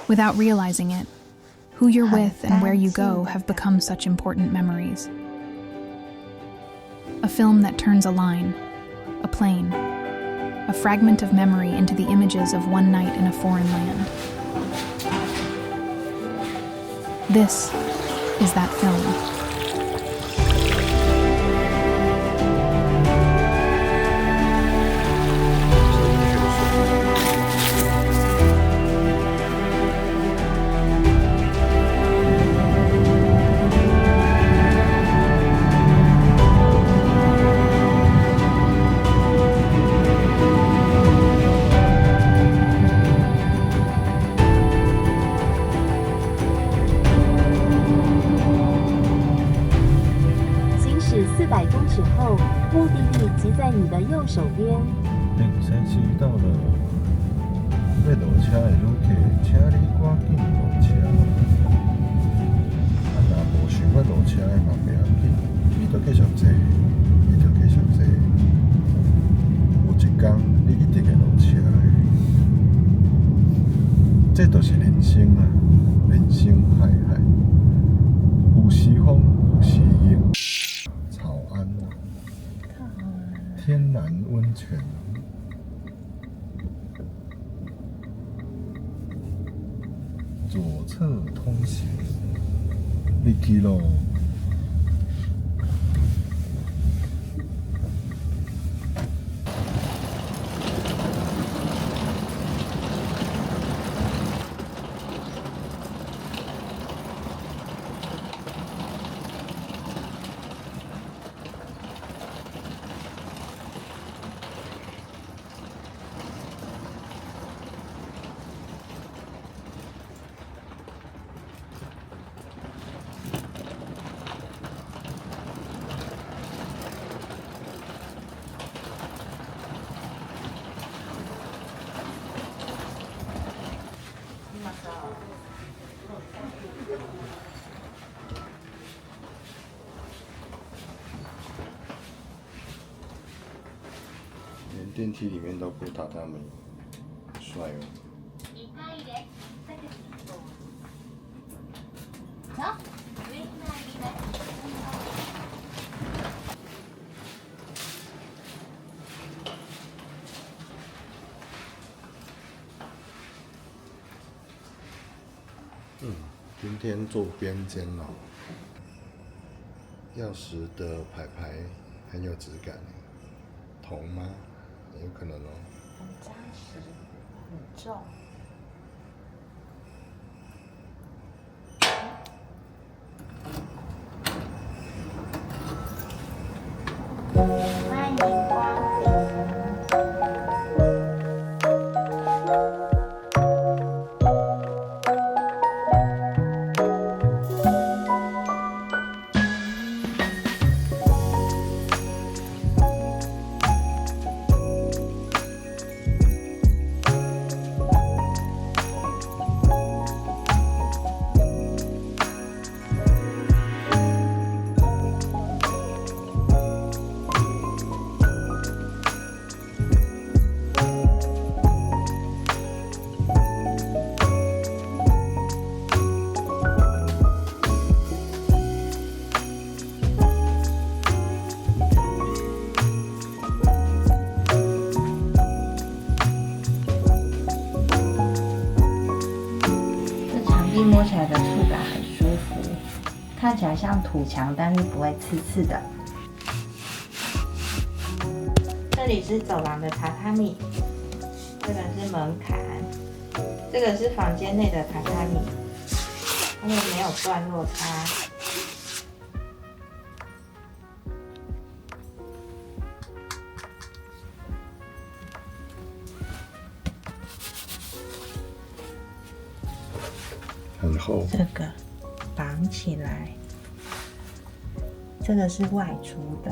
Without realizing it, who you're with and where you go have become such important memories. A film that turns a line, a plane, a fragment of memory into the images of one night in a foreign land. This is that film. 400公尺后，目的地即在你的右手边。山西到了，要落车的旅客，请你赶紧落车。若无想要落车的嘛，袂要紧，伊就继续坐，伊就继续坐。有一天，你一定会落车的。这就是人生啊，人生海海，有时风，有时雨。 天然温泉，左侧通行，入去咯。连电梯里面都铺榻榻米，帅哦！今天做边间哦，钥匙的牌牌很有质感，铜吗？有可能哦。很扎实，很重。欢迎光临。摸起来的触感很舒服，看起来像土墙，但是不会刺刺的。这里是走廊的榻榻米，这个是门槛，这个是房间内的榻榻米，它们没有段落差。很厚。这个绑起来，这个是外出的，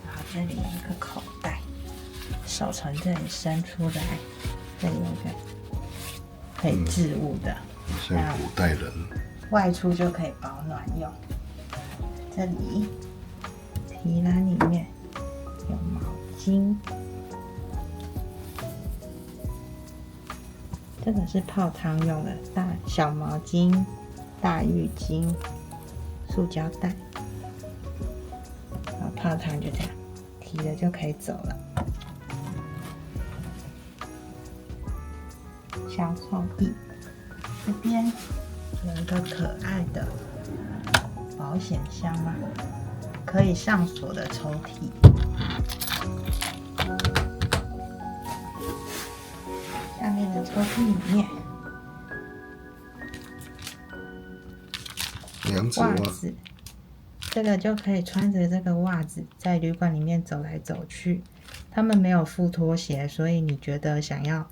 然后这里有一个口袋，手从这里伸出来，这里有一个可以置物的，像古代人。外出就可以保暖用。这里提篮里面有毛巾。这个是泡汤用的大小毛巾、大浴巾、塑胶袋，然后泡汤就这样提了就可以走了。小抽屉，这边有一个可爱的保险箱嘛，可以上锁的抽屉。下面的抽屉里面，袜子，这个就可以穿着这个袜子在旅馆里面走来走去。他们没有附拖鞋，所以你觉得想要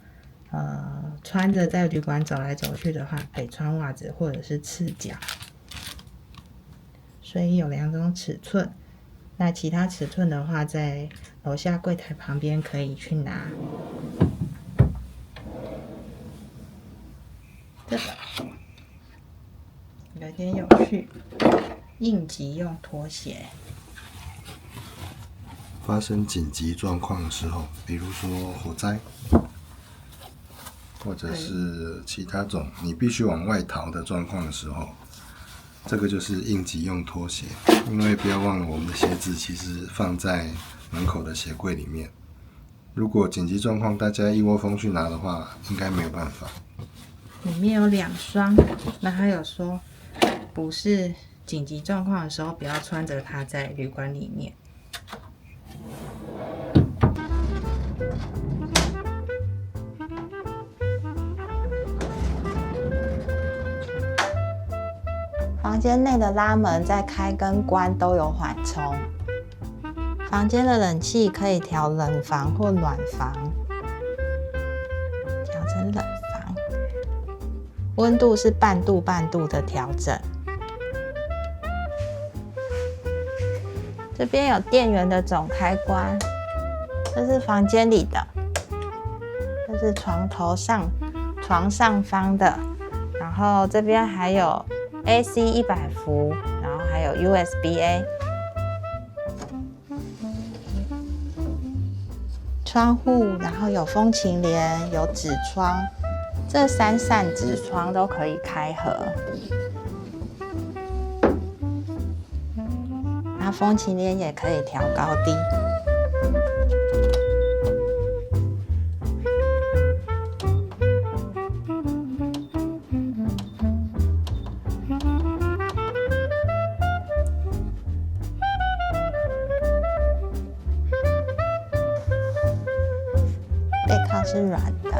穿着在旅馆走来走去的话，可以穿袜子或者是赤脚。所以有2种尺寸，那其他尺寸的话，在楼下柜台旁边可以去拿。这个有点有趣，应急用拖鞋。发生紧急状况的时候，比如说火灾，或者是其他种你必须往外逃的状况的时候，这个就是应急用拖鞋。因为不要忘了，我们的鞋子其实放在门口的鞋柜里面。如果紧急状况大家一窝蜂去拿的话，应该没有办法。里面有2双，那他有说，不是紧急状况的时候，不要穿着它在旅馆里面。房间内的拉门在开跟关都有缓冲。房间的冷气可以调冷房或暖房，调成冷房。温度是半度的调整。这边有电源的总开关，这是房间里的，这是床上方的，然后这边还有 AC 100伏，然后还有 USB-A。窗户，然后有风琴帘，有纸窗，这3扇纸窗都可以开合。那风琴帘也可以调高低。背靠是软的，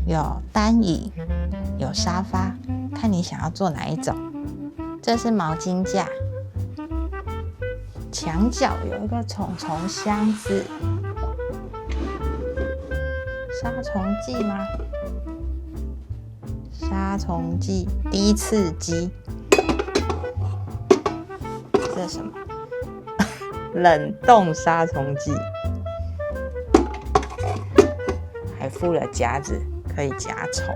有单椅，有沙发，看你想要坐哪一种。这是毛巾架，墙角有一个虫虫箱子，杀虫剂吗？杀虫剂，低刺激。这是什么？冷冻杀虫剂，还附了夹子，可以夹虫。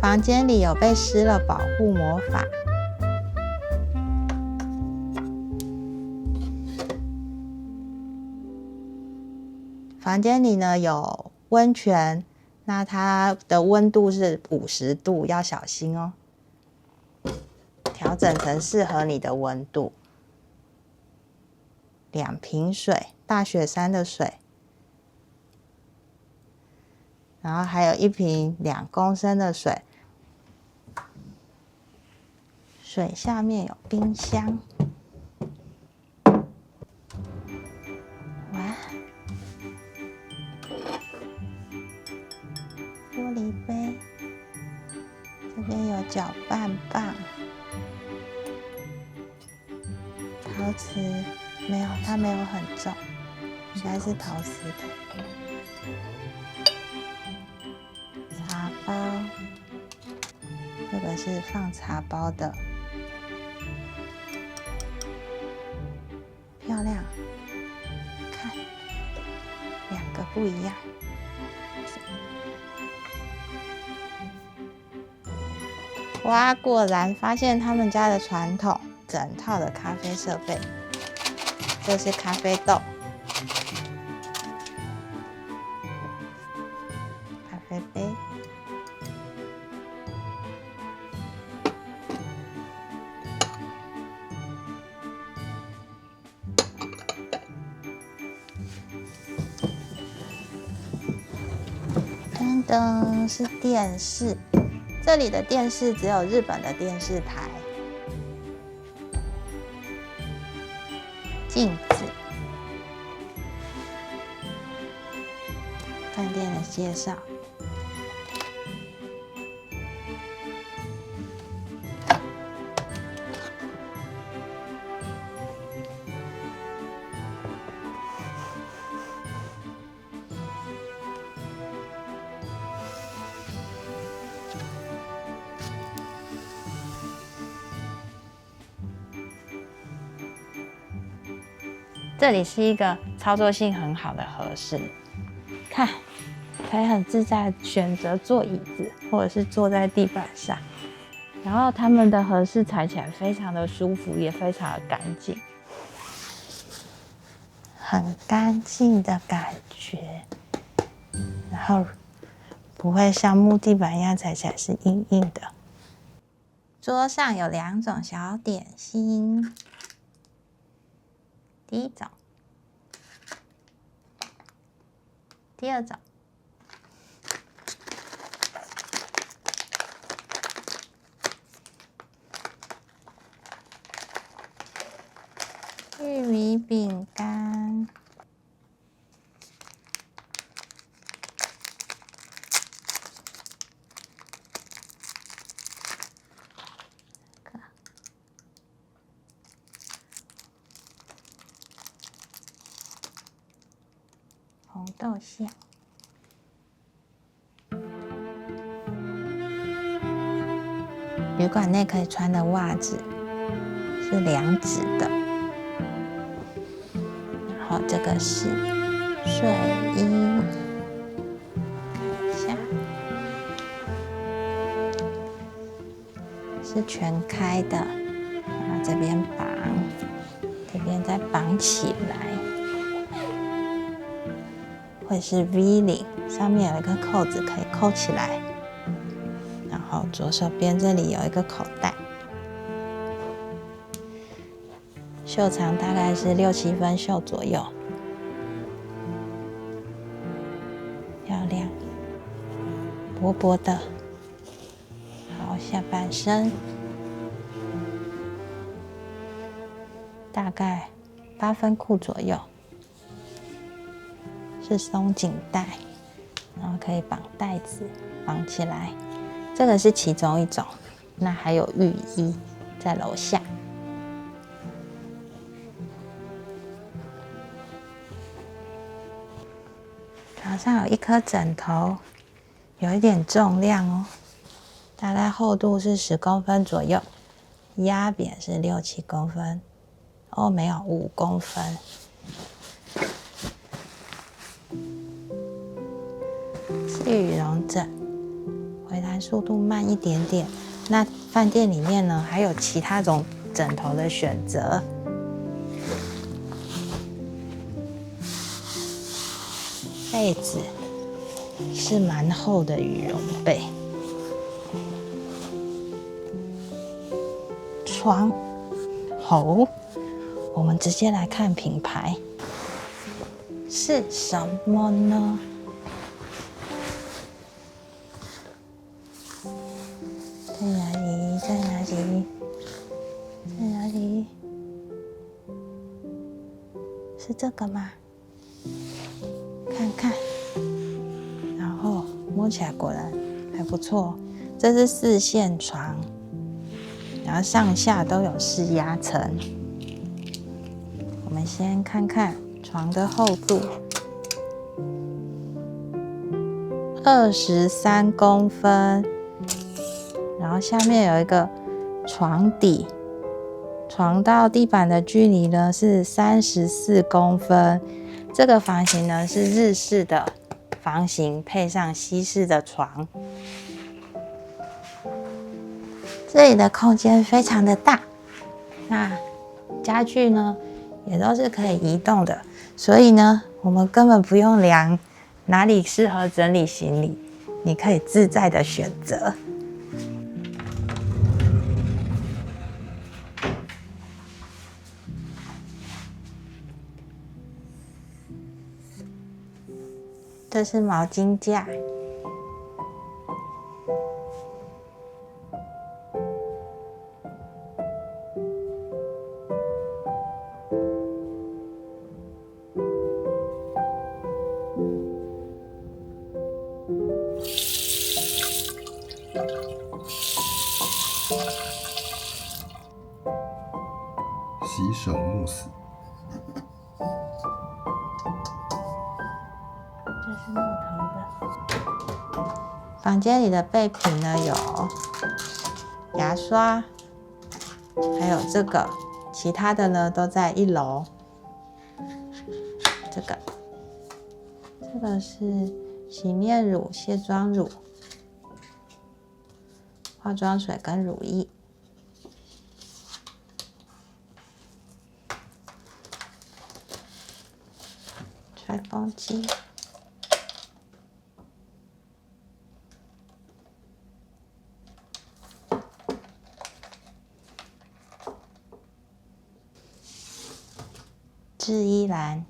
房间里有被施了保护魔法。房间里呢有温泉，那它的温度是50度，要小心哦。调整成适合你的温度。2瓶水，大雪山的水，然后还有1瓶2公升的水。水下面有冰箱。玻璃杯，这边有搅拌棒，陶瓷没有，它没有很重，应该是陶瓷的。茶包，这个是放茶包的，漂亮，看2个不一样。哇，果然发现他们家的传统整套的咖啡设备。这是咖啡豆、咖啡杯。噔噔，是电视。这里的电视只有日本的电视台。镜子。饭店的介绍。这里是一个操作性很好的和室，看，可以很自在选择坐椅子，或者是坐在地板上。然后他们的和室踩起来非常的舒服，也非常的干净，很干净的感觉。然后不会像木地板一样踩起来是硬硬的。桌上有2种小点心。第一种，第二种，玉米饼干，红豆馅。旅馆内可以穿的袜子是2指的，然后这个是睡衣，下是全开的，然后这边绑，这边再绑起来。会是 V 领，上面有一个扣子可以扣起来，然后左手边这里有一个口袋，袖长大概是6、7分袖左右，漂亮，薄薄的。好，下半身大概8分裤左右。是松紧带，然后可以绑带子，绑起来。这个是其中一种，那还有浴衣在楼下。床上有1颗枕头，有一点重量哦，大概厚度是10公分左右，压扁是6、7公分，哦，没有5公分。羽绒枕，回弹速度慢一点点。那饭店里面呢，还有其他种枕头的选择。被子是蛮厚的羽绒被。床，哦，我们直接来看品牌是什么呢？在哪里？在哪里？在哪里？是这个吗？看看，然后摸起来果然还不错。这是4线床，然后上下都有4压层。我们先看看床的厚度，23公分。然后下面有一个床底，床到地板的距离呢是34公分，这个房型呢是日式的房型，配上西式的床。这里的空间非常的大，那家具呢也都是可以移动的，所以呢我们根本不用量哪里适合整理行李，你可以自在的选择。这是毛巾架，洗手慕斯。这是木头的。房间里的备品呢有牙刷，还有这个，其他的呢都在1楼。这个是洗面乳、卸妆乳、化妆水跟乳液。吹风机。制衣篮。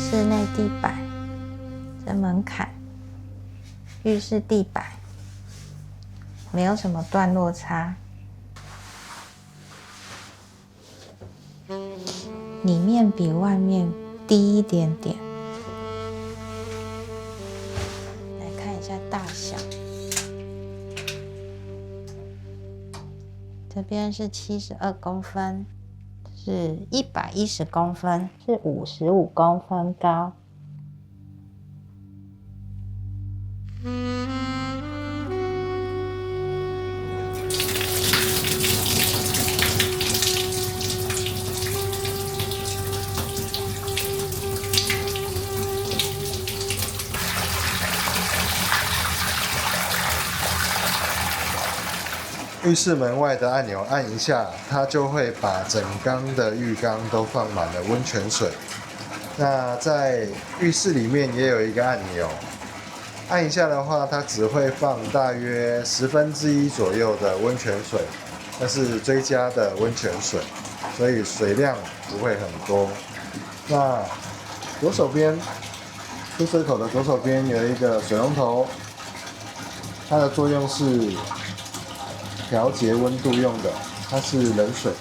室内地板，这门槛，浴室地板没有什么段落差，里面比外面低一点点。来看一下大小，这边是72公分。是110公分，是55公分高。浴室门外的按钮按一下，它就会把整缸的浴缸都放满了温泉水。那在浴室里面也有一个按钮，按一下的话，它只会放大约1/10左右的温泉水，那是追加的温泉水，所以水量不会很多。那左手边出水口的左手边有一个水龙头，它的作用是调节温度用的，它是冷水，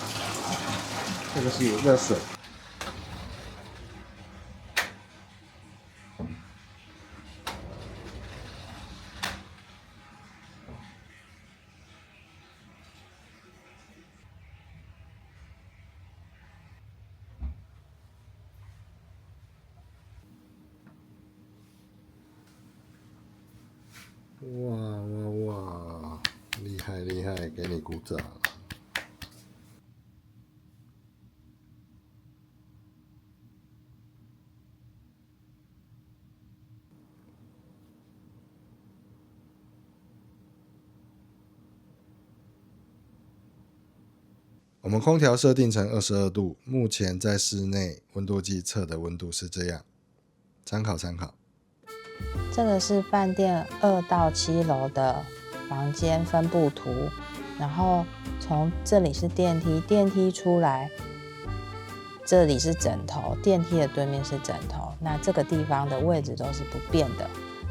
这个是热水。哇哇哇！厉害厉害，给你鼓掌。我们空调设定成22度，目前在室内温度计测的温度是这样，参考参考。这个是饭店2到7楼的房间分布图，然后从这里是电梯，电梯出来，这里是枕头，电梯的对面是枕头，那这个地方的位置都是不变的。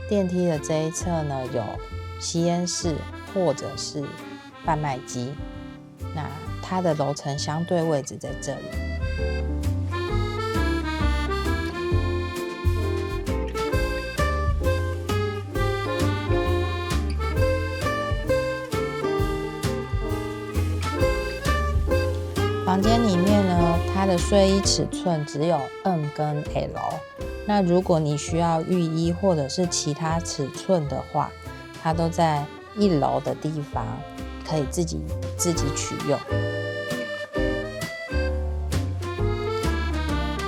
电梯的这一侧呢有吸烟室或者是贩卖机，那它的楼层相对位置在这里。房间里面呢，它的睡衣尺寸只有 M 跟 L。那如果你需要浴衣或者是其他尺寸的话，它都在1楼的地方可以自己取用。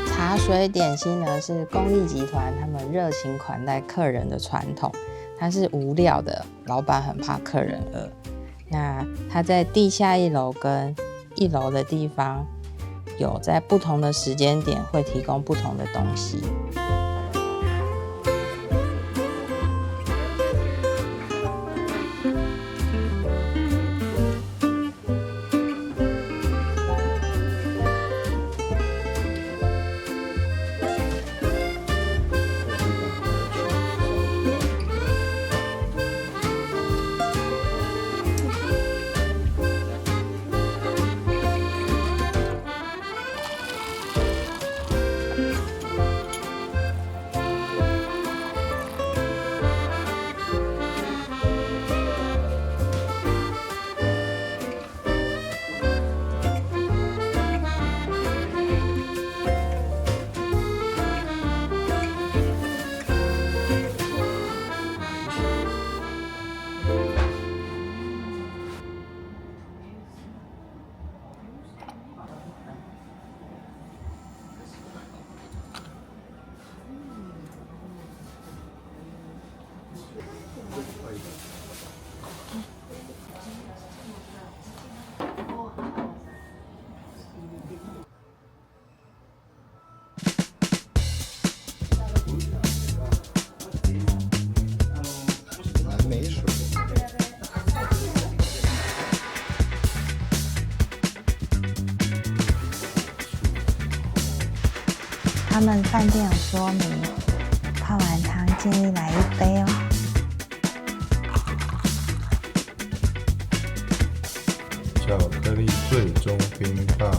茶水点心呢是公立集团他们热情款待客人的传统，它是无料的，老板很怕客人饿。那它在地下1楼跟1楼的地方，有在不同的时间点会提供不同的东西。他们饭店有说明，泡完汤建议来1杯哦。巧克力最终冰棒。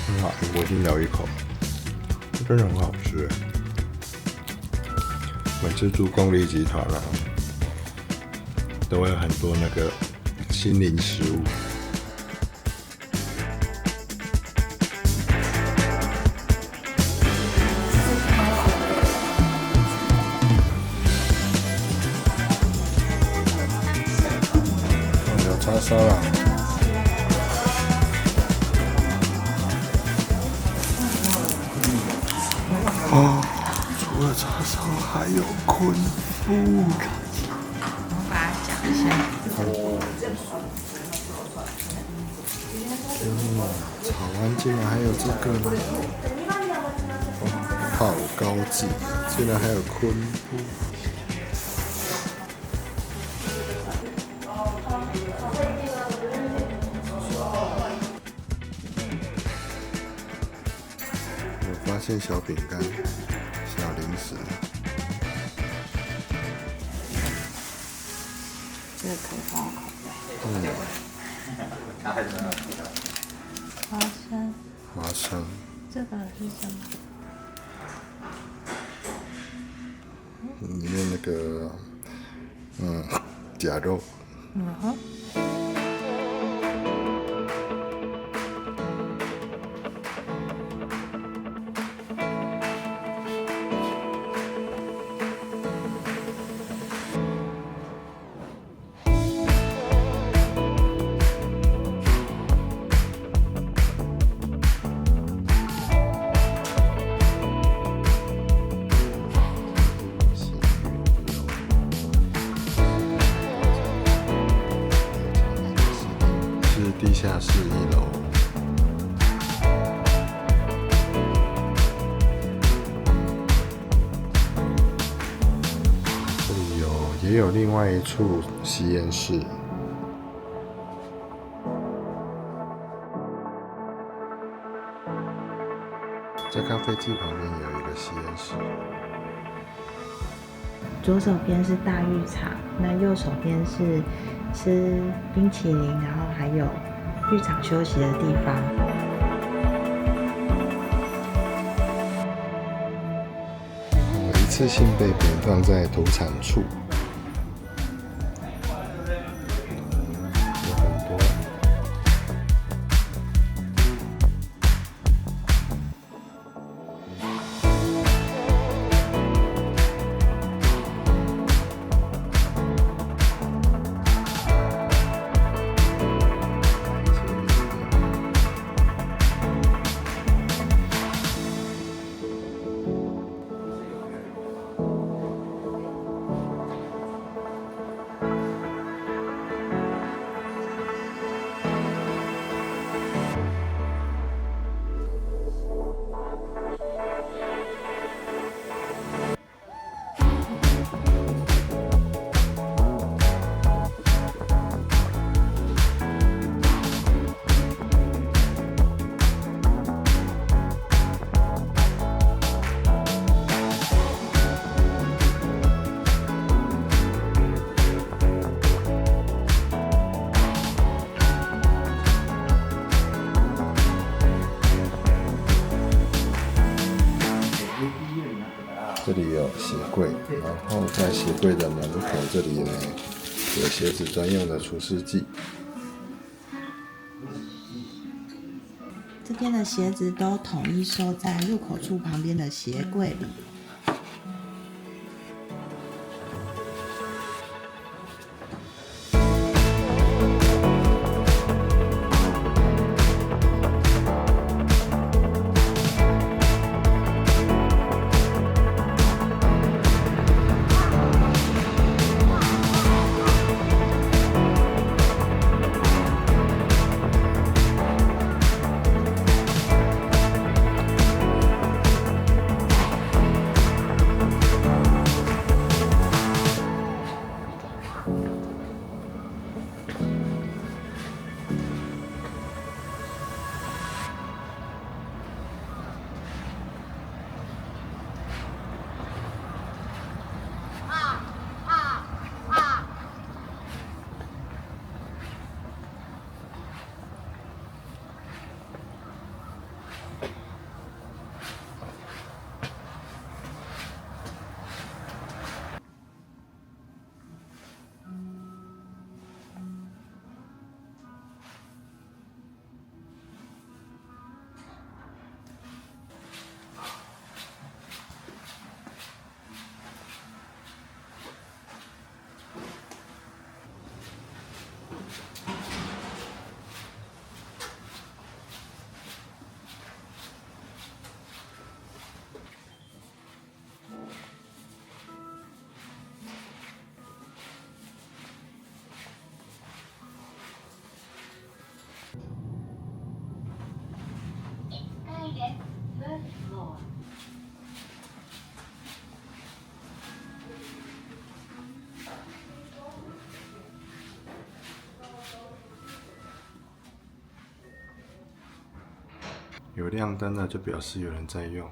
很好，我先咬一口。真的很好吃，每次住公立集团啊，都会有很多那个心灵食物。有叉烧啦。哦，除了叉烧还有昆布。我把它讲一下。天哪，草湾竟然还有这个呢！哇，好高级，竟然还有昆布。发现小饼干、小零食，这个可以放我口袋。花生。花生。这个是什么？里面那个，假肉。嗯哼。地下室1楼，这里也有另外一处吸烟室。在咖啡机旁边有一个吸烟室。左手边是大浴场，那右手边是吃冰淇淋，然后还有浴场休息的地方。一次性备品放在土产处，有很多。这里有鞋柜，然后在鞋柜的门口这里呢，有鞋子专用的除湿剂。这边的鞋子都统一收在入口处旁边的鞋柜里。有亮灯的就表示有人在用。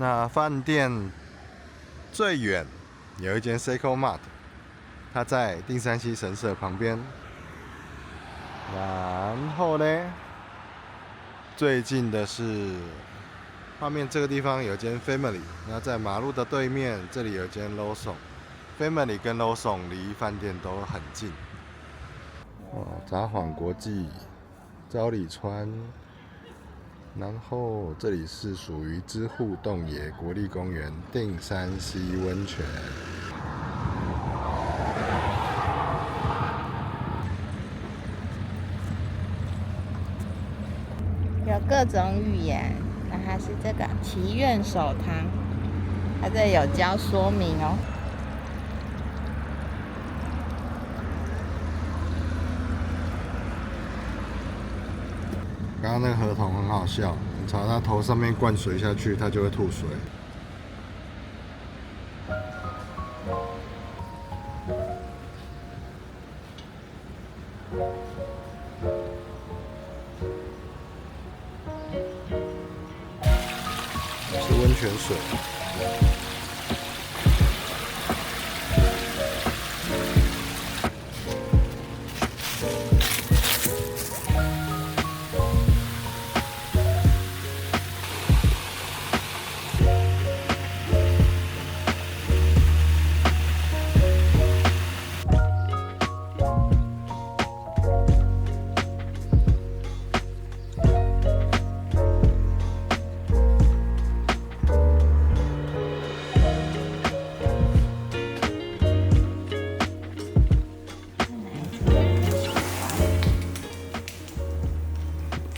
那饭店最远有一间 Seiko Mart， 它在定山溪神社旁边。然后呢，最近的是画面这个地方有间 Family， 那在马路的对面，这里有间 Lawson。Family 跟 Lawson 离饭店都很近。札幌国际、昭里川。然后这里是属于知户洞野国立公园定山溪温泉。有各种语言，那它是这个祈愿手汤，它这里有教说明哦。刚刚那个河童很好笑，你朝他头上面灌水下去，他就会吐水。是温泉水。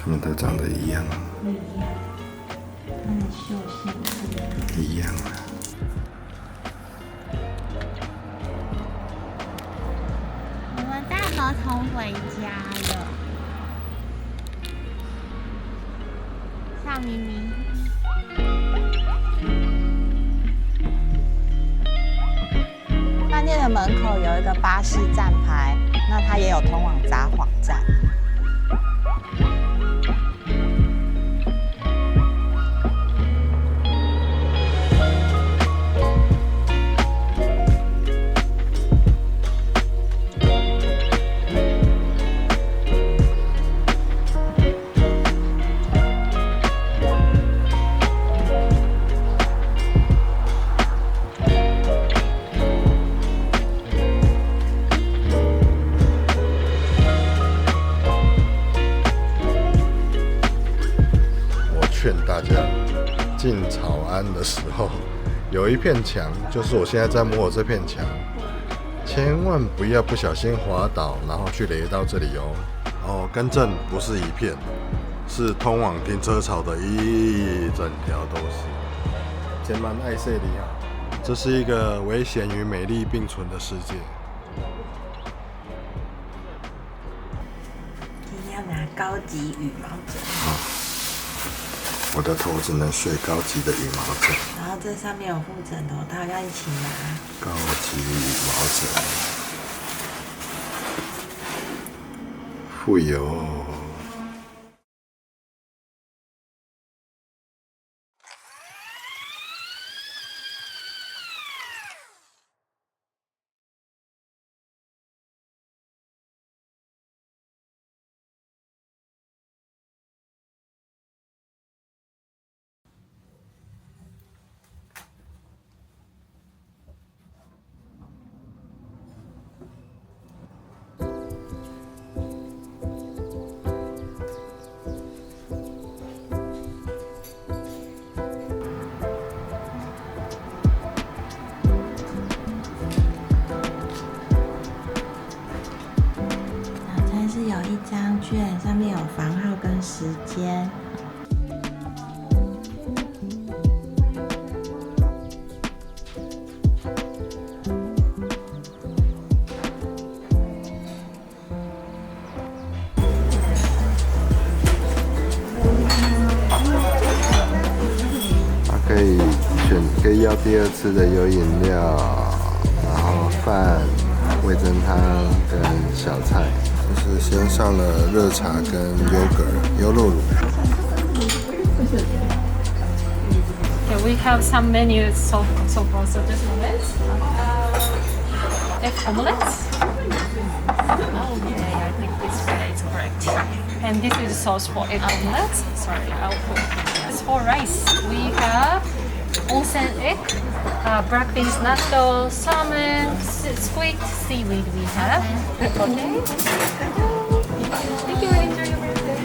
他们都长得一样啊，它的绣线是一样啊。我们带河童回家了，笑眯眯。饭店的门口有一个巴士站牌，那它也有通往札幌站。劝大家进草庵的时候，有一片墙，就是我现在在摸的这片墙，千万不要不小心滑倒，然后去雷到这里哦。哦，更正，不是一片，是通往停车场的一整条都是。真蛮爱塞里啊，这是一个危险与美丽并存的世界。今天要拿高级羽毛枕。我的头只能睡高级的羽毛枕，然后这上面有附枕头套，要一起拿。高级羽毛枕，富有。有一张券，上面有房号跟时间。可以要第二次的有饮料，然后饭、味噌汤跟小菜。就是先上了热茶跟优酪乳。有 we have some menus so far. So just a moment. Egg omelette. Okay, I think this way is correct. And this is sauce for egg omelette. Sorry, I'll put. As for rice, we have onsen egg, black beans natto, salmon, squid, seaweed. We have. Okay. Thank you. Enjoy your birthday.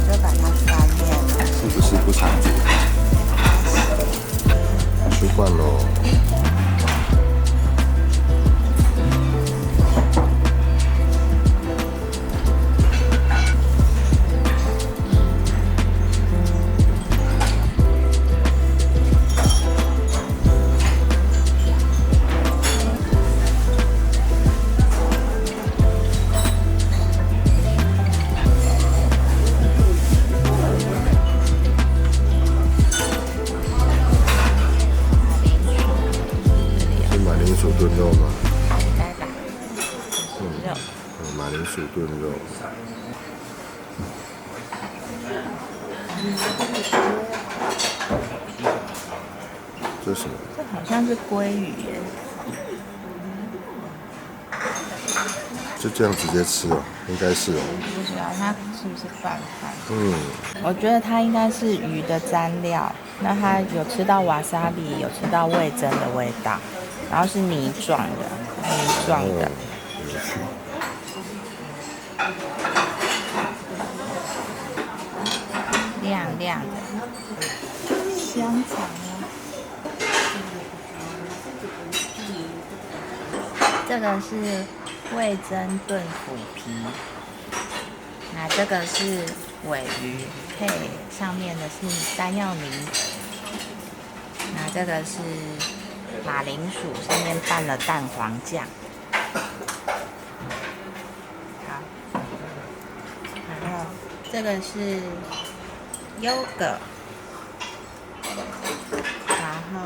就把它翻面了。是不是不常煮？吃惯喽。是马铃薯炖肉吗？该吧？肉。马铃薯炖肉。这是什么？这好像是鲑鱼耶。就这样直接吃哦，应该是哦。不知道它是不是拌饭？我觉得它应该是鱼的蘸料。那它有吃到瓦萨比，有吃到味噌的味道，然后是泥状的，泥状的。有趣。亮亮的香肠啊。这个是味噌炖腐皮，那这个是尾鱼，配上面的是山药泥，那这个是马铃薯，上面拌了蛋黄酱。好，然后这个是优格，然后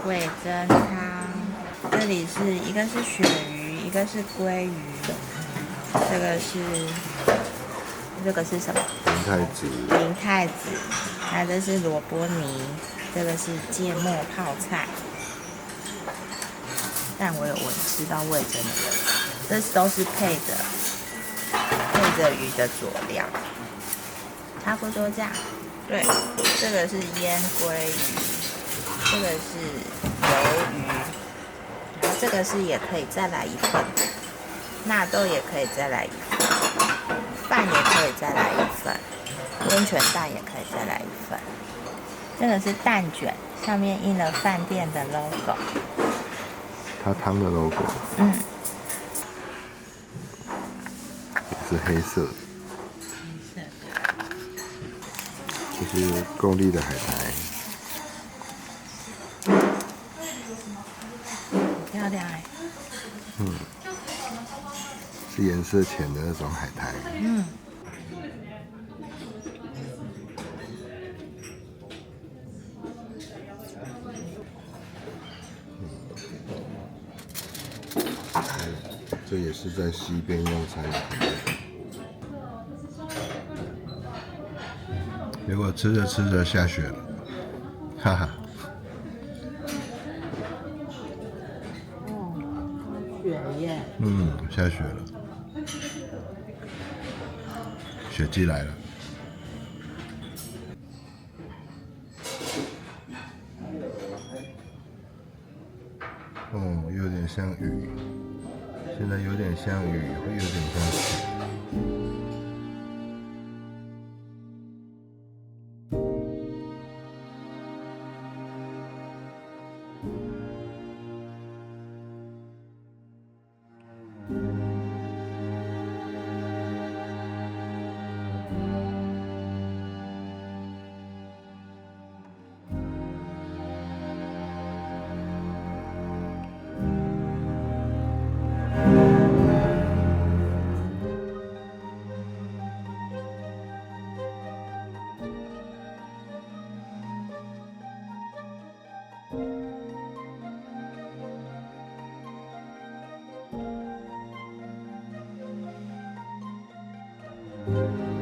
味噌汤，这里是一个是鳕鱼，一个是鲑鱼，这个是什么？明太子。明太子，那这是萝卜泥，这个是芥末泡菜，但我有吃到味噌的味道，这都是配着鱼的佐料，差不多这样。对，这个是腌鲑鱼，这个是鱿鱼，然后这个是也可以再来一份，纳豆也可以再来一份，饭也可以再来一份，温泉蛋也可以再来一份。这个是蛋卷，上面印了饭店的 logo。它汤的 logo。也是黑色的。这是贡丽的海苔。漂亮哎。是颜色浅的那种海苔。这也是在西边用餐的。结果吃着吃着下雪了，哈哈。雪耶。下雪了，雪季来了。有点像雨，现在有点像雨，会有点像雪。拜。